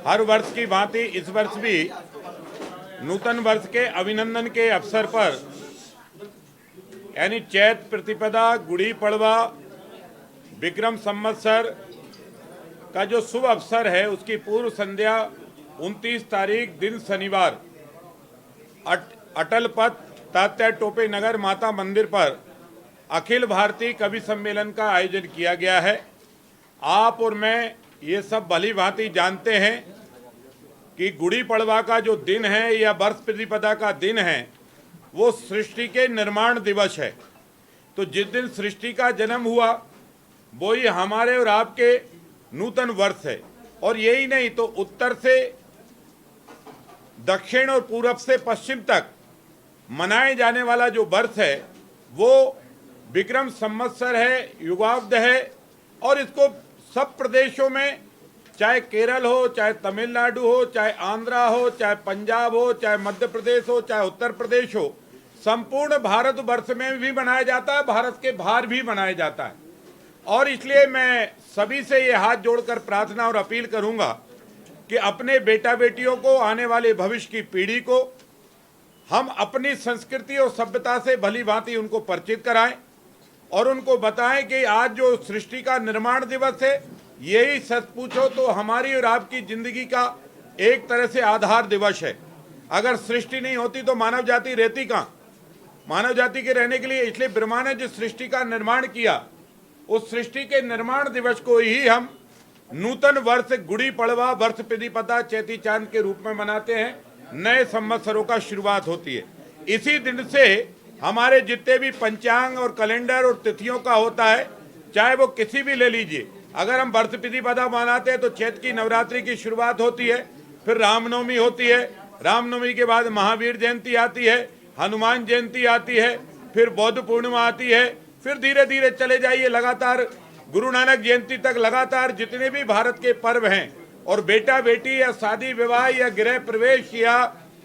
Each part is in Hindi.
हर वर्ष की भांति इस वर्ष भी नूतन वर्ष के अभिनंदन के अवसर पर यानी चैत प्रतिपदा, गुड़ी पड़वा, विक्रम संवत्सर का जो शुभ अवसर है उसकी पूर्व संध्या 29 तारीख दिन शनिवार अटल पथ तात्या टोपे नगर माता मंदिर पर अखिल भारतीय कवि सम्मेलन का आयोजन किया गया है। आप और मैं ये सब भली भांति जानते हैं कि गुड़ी पड़वा का जो दिन है या वर्ष प्रतिपदा का दिन है वो सृष्टि के निर्माण दिवस है। तो जिस दिन सृष्टि का जन्म हुआ वो ही हमारे और आपके नूतन वर्ष है। और यही नहीं तो उत्तर से दक्षिण और पूरब से पश्चिम तक मनाए जाने वाला जो वर्ष है वो विक्रम संवत्सर है, युगाब्द है। और इसको सब प्रदेशों में, चाहे केरल हो, चाहे तमिलनाडु हो, चाहे आंध्रा हो, चाहे पंजाब हो, चाहे मध्य प्रदेश हो, चाहे उत्तर प्रदेश हो, संपूर्ण भारतवर्ष में भी मनाया जाता है, भारत के बाहर भी मनाया जाता है। और इसलिए मैं सभी से ये हाथ जोड़कर प्रार्थना और अपील करूंगा कि अपने बेटा बेटियों को, आने वाले भविष्य की पीढ़ी को हम अपनी संस्कृति और सभ्यता से भली भांति उनको परिचित कराएं और उनको बताएं कि आज जो सृष्टि का निर्माण दिवस है यही सच पूछो तो हमारी और आपकी जिंदगी का एक तरह से आधार दिवस है। अगर सृष्टि नहीं होती तो मानव जाति रहती कहाँ? मानव जाति के रहने के लिए इसलिए ब्रह्मा ने जिस सृष्टि का निर्माण किया उस सृष्टि के निर्माण दिवस को ही हम नूतन वर्ष गुड़ी पड़वा, वर्ष प्रतिपदा, चैती चांद के रूप में मनाते हैं। नए संवत्सरों का शुरुआत होती है। इसी दिन से हमारे जितने भी पंचांग और कैलेंडर और तिथियों का होता है, चाहे वो किसी भी ले लीजिए। अगर हम वर्ष प्रतिपदा मनाते हैं तो चैत की नवरात्रि की शुरुआत होती है, फिर रामनवमी होती है, रामनवमी के बाद महावीर जयंती आती है, हनुमान जयंती आती है, फिर बौद्ध पूर्णिमा आती है, फिर धीरे धीरे चले जाइए लगातार गुरु नानक जयंती तक लगातार जितने भी भारत के पर्व हैं। और बेटा बेटी या शादी विवाह या गृह प्रवेश या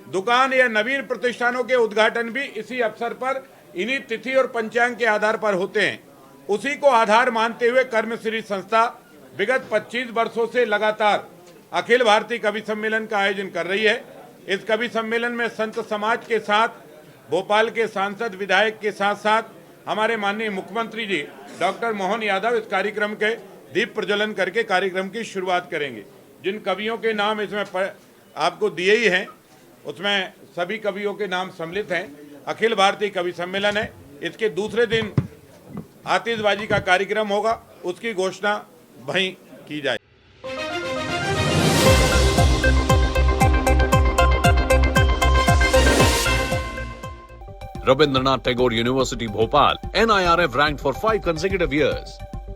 दुकान या नवीन प्रतिष्ठानों के उद्घाटन भी इसी अवसर पर इन्हीं तिथि और पंचांग के आधार पर होते हैं। उसी को आधार मानते हुए कर्मश्री संस्था विगत 25 वर्षों से लगातार अखिल भारतीय कवि सम्मेलन का आयोजन कर रही है। इस कवि सम्मेलन में संत समाज के साथ, भोपाल के सांसद विधायक के साथ साथ हमारे माननीय मुख्यमंत्री जी डॉक्टर मोहन यादव इस कार्यक्रम के दीप प्रज्वलन करके कार्यक्रम की शुरुआत करेंगे। जिन कवियों के नाम इसमें आपको दिए ही हैं उसमें सभी कवियों के नाम सम्मिलित हैं। अखिल भारतीय कवि सम्मेलन है। इसके दूसरे दिन आतिशबाजी का कार्यक्रम होगा, उसकी घोषणा वहीं की जाए। Rabindranath Tagore University, Bhopal, NIRF ranked for 5 consecutive years.